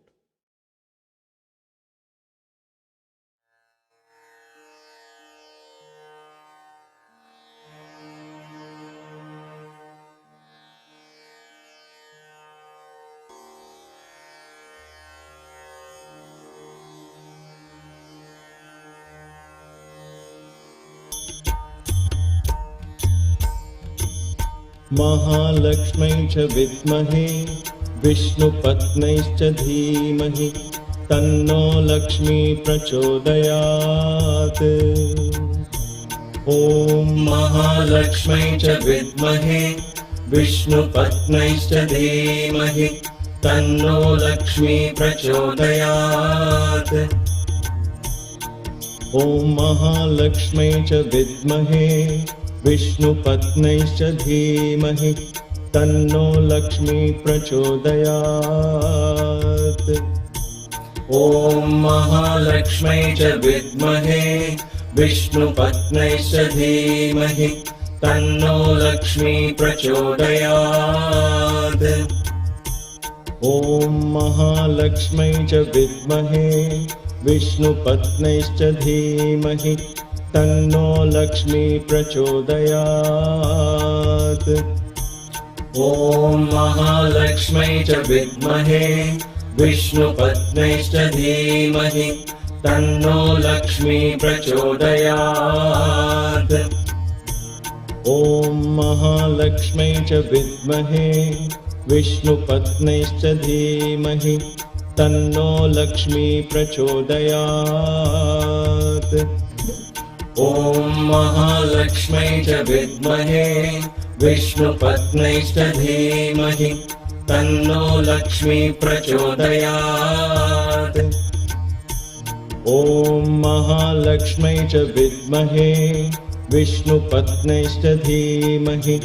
Mahalakshmi cha vidmahe Vishnupatnaischa dhimahi Tanno Lakshmi prachodayat. Om Mahalakshmi cha vidmahe Vishnupatnaischa dhimahi Tanno Lakshmi prachodayat. Om Mahalakshmi cha vidmahe Vishnupatnaischa dhimahi तन्नो लक्ष्मी प्रचोदयात्। ॐ महालक्ष्मै च विद्महे विष्णुपत्न्यैश्च धीमहि तन्नो लक्ष्मी प्रचोदयात्। ॐ महालक्ष्मै च विद्महे विष्णुपत्न्यैश्च धीमहि तन्नो लक्ष्मी प्रचोदयात्। ॐ महालक्ष्मै च विद्महे विष्णुपत्न्यैश्च धीमहि तन्नो लक्ष्मी प्रचोदयात्। ॐ महालक्ष्मै च विद्महे विष्णुपत्न्यैश्च धीमहि तन्नो लक्ष्मी प्रचोदयात्। ॐ महालक्ष्मै च विद्महे विष्णुपत्न्यैश्च धीमहि तन्नो लक्ष्मी प्रचोदयात्। ॐ महालक्ष्मै च विद्महे विष्णुपत्न्यैश्च धीमहि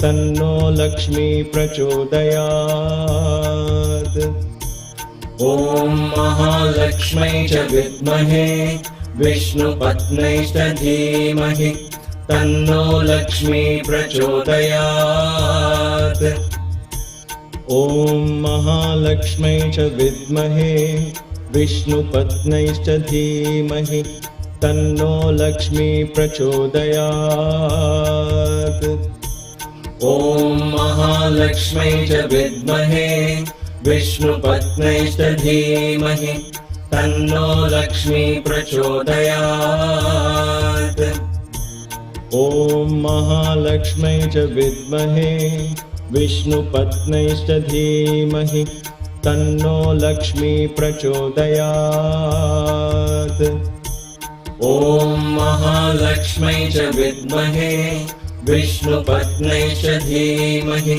तन्नो लक्ष्मी प्रचोदयात्। ॐ महालक्ष्मै च विद्महे विष्णुपत्न्यैश्च धीमहि तन्नो लक्ष्मी प्रचोदयात्। ॐ महालक्ष्मै च विद्महे विष्णुपत्न्यैश्च धीमहि तन्नो लक्ष्मी प्रचोदयात्। ॐ महालक्ष्मै च विद्महे विष्णुपत्न्यैश्च धीमहि तन्नो लक्ष्मी प्रचोदयात्। ॐ महालक्ष्मै च विद्महे विष्णुपत्न्यैश्च धीमहि तन्नो लक्ष्मी प्रचोदयात्। ॐ महालक्ष्मै च विद्महे विष्णुपत्न्यैश्च धीमहि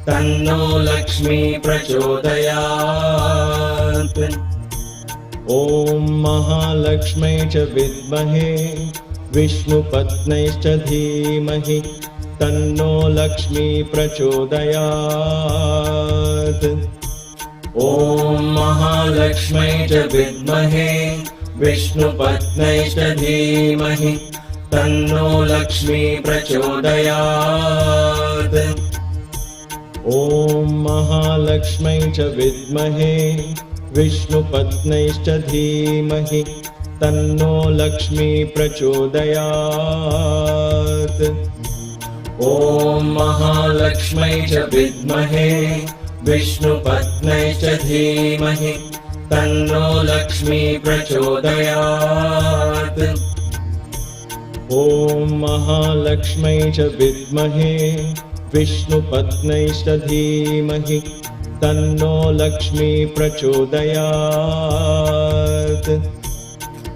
तन्नो लक्ष्मी प्रचोदयात्। ॐ महालक्ष्मै च विद्महे विष्णुपत्न्यैश्च धीमहि तन्नो लक्ष्मी प्रचोदयात्। ॐ महालक्ष्मै च विद्महे विष्णुपत्न्यैश्च धीमहि तन्नो लक्ष्मी प्रचोदयात्। ॐ महालक्ष्मै च विद्महे विष्णुपत्न्यैश्च धीमहि तन्नो लक्ष्मी प्रचोदयात्। ॐ महालक्ष्मै च विद्महे विष्णुपत्न्यैश्च धीमहि तन्नो लक्ष्मी प्रचोदयात्। ॐ महालक्ष्मै च विद्महे विष्णुपत्न्यैश्च धीमहि तन्नो लक्ष्मी प्रचोदयात्।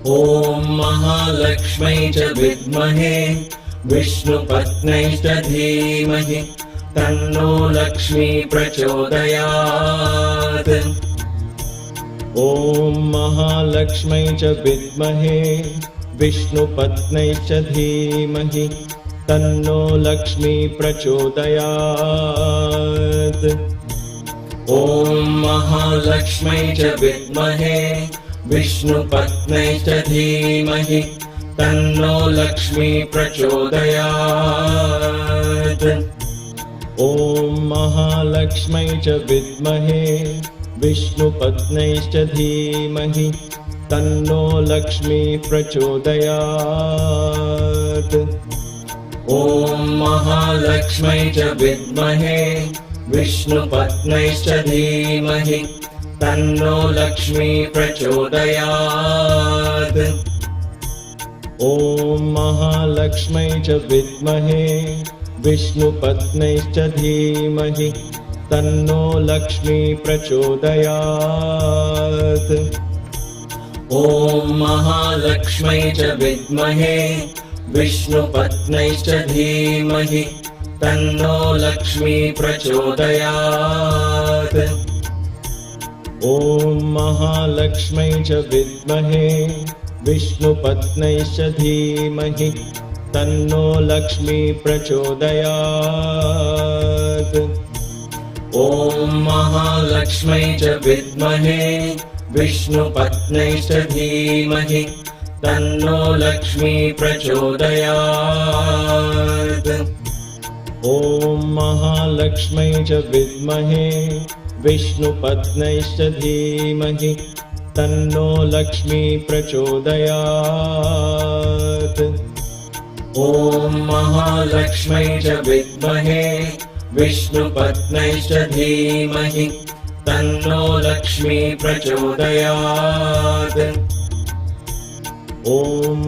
ॐ महालक्ष्मै च विद्महे विष्णुपत्न्यैश्च धीमहि तन्नो लक्ष्मी प्रचोदयात्। ॐ महालक्ष्मै च विद्महे विष्णुपत्न्यैश्च धीमहि तन्नो लक्ष्मी प्रचोदयात्। ॐ महालक्ष्मै च विद्महे विष्णुपत्न्यैश्च धीमहि तन्नो लक्ष्मी प्रचोदयात्। ॐ महालक्ष्मै च विद्महे विष्णुपत्न्यैश्च धीमहि तन्नो लक्ष्मी प्रचोदयात्। ॐ महालक्ष्मै च विद्महे विष्णुपत्न्यैश्च धीमहि तन्नो लक्ष्मी प्रचोदयात्। ॐ महालक्ष्मै च विद्महे विष्णुपत्न्यैश्च धीमहि तन्नो लक्ष्मी प्रचोदयात्। ॐ महालक्ष्मै च विद्महे विष्णुपत्न्यैश्च धीमहि तन्नो लक्ष्मी प्रचोदयात्। ॐ महालक्ष्मै च विद्महे विष्णुपत्न्यैश्च धीमहि तन्नो लक्ष्मी प्रचोदयात्। ॐ महालक्ष्मै च विद्महे विष्णुपत्न्यै च धीमहि तन्नो लक्ष्मी प्रचोदयात्। ॐ महालक्ष्मै च विद्महे विष्णुपत्न्यै च धीमहि तन्नो लक्ष्मी प्रचोदयात्। ॐ महालक्ष्मै च विद्महे विष्णुपत्न्यै च धीमहि तन्नो लक्ष्मी प्रचोदयात्। ॐ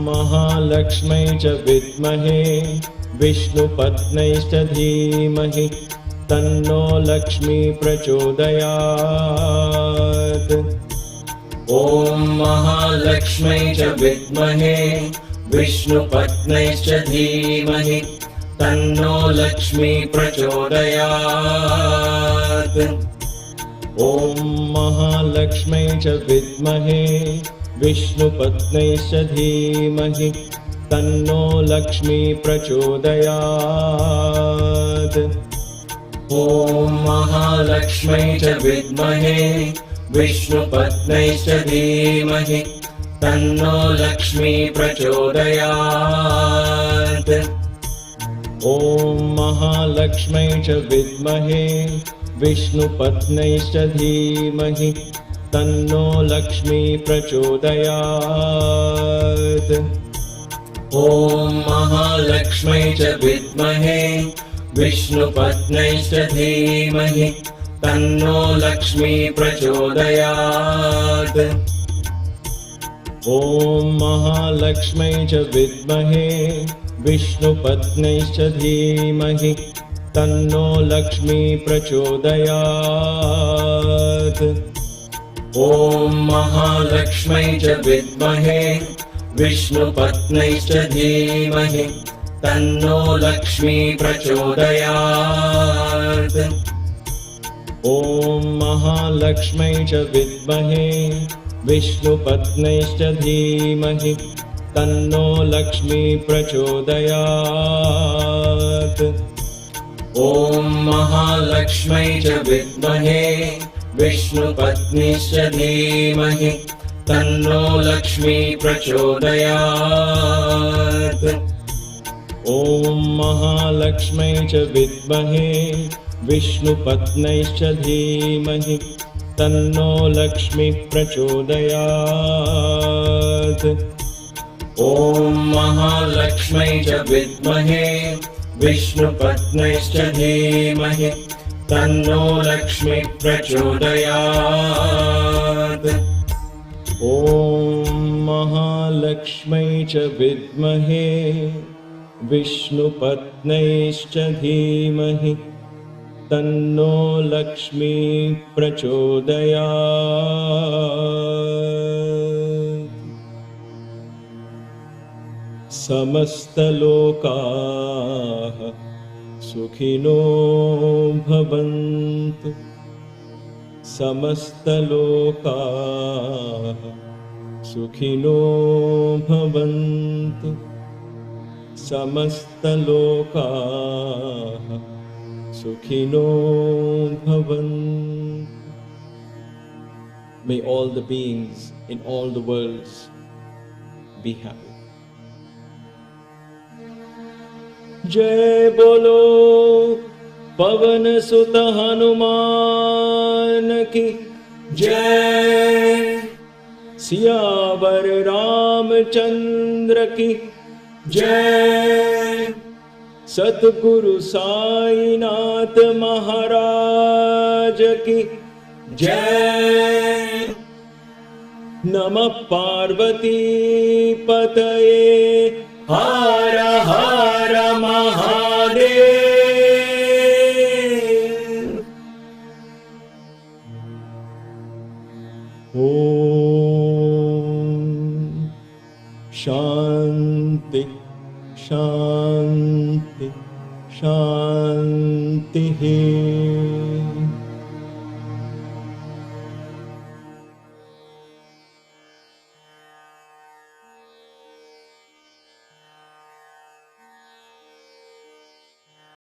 महालक्ष्मै च विद्महे विष्णुपत्न्यै च धीमहि तन्नो लक्ष्मी प्रचोदयात्। ॐ महालक्ष्मै च विद्महे विष्णुपत्न्यै च धीमहि तन्नो लक्ष्मी प्रचोदयात्। ॐ महालक्ष्मै च विद्महे विष्णुपत्न्यै च धीमहि तन्नो लक्ष्मी प्रचोदयात्। ॐ महालक्ष्मै च विद्महे विष्णुपत्न्यै च धीमहि तन्नो लक्ष्मी प्रचोदयात्। ॐ महालक्ष्मै च विद्महे विष्णुपत्न्यै च धीमहि तन्नो लक्ष्मी प्रचोदयात्। ॐ महालक्ष्मै च विद्महे विष्णुपत्न्यै च धीमहि तन्नो लक्ष्मी प्रचोदयात्। ॐ महालक्ष्मै च विद्महे विष्णुपत्न्यै च धीमहि तन्नो लक्ष्मी प्रचोदयात्। ॐ महालक्ष्मै च विद्महे विष्णुपत्न्यै च धीमहि तन्नो लक्ष्मी प्रचोदयात्। ॐ महालक्ष्मै च विद्महे विष्णुपत्न्यै च धीमहि तन्नो लक्ष्मी प्रचोदयात्। ॐ महालक्ष्मै च विद्महे विष्णुपत्न्यै च धीमहि तन्नो लक्ष्मी प्रचोदयात्। ॐ महालक्ष्मै च विद्महे विष्णुपत्न्यै च धीमहि तन्नो लक्ष्मी प्रचोदयात्। ॐ महालक्ष्मै च विद्महे विष्णुपत्न्यै च धीमहि तन्नो लक्ष्मी प्रचोदयात्। ॐ महालक्ष्मै च विद्महे विष्णुपत्न्यै च धीमहि तन्नो लक्ष्मी प्रचोदयात्। समस्तलोकाः सुखिनो भवन्तु। समस्तलोकाः सुखिनो भवन्तु। समस्तलोकाः सुखिनो भवन्तु. May all the beings in all the worlds be happy. जय बोलो पवन सुत हनुमान की जय। सियावर रामचंद्र की जय। सतगुरु साईनाथ महाराज की जय। नमः पार्वती पतये हर हर महादेव। ओम शांति शांति शांति।